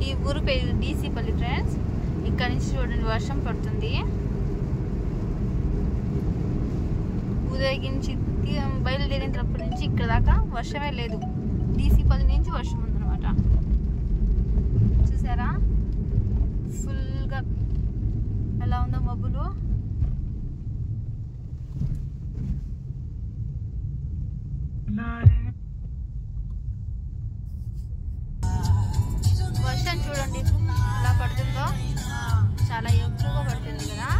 ఈ ఊరు పేరు డీసీపల్లి ఫ్రెండ్స్. ఇక్కడ నుంచి చూడండి వర్షం పడుతుంది. ఉదయం నుంచి బయలుదేరినప్పటి నుంచి ఇక్కడ దాకా వర్షమే లేదు. డీసీపల్లి నుంచి వర్షం ఉందన్నమాట. చూసారా ఫుల్గా ఎలా ఉందో మబ్బులు. వర్షం చూడండి ఎలా పడుతుందో, చాలా ఎక్కువగా పడుతుంది కదా.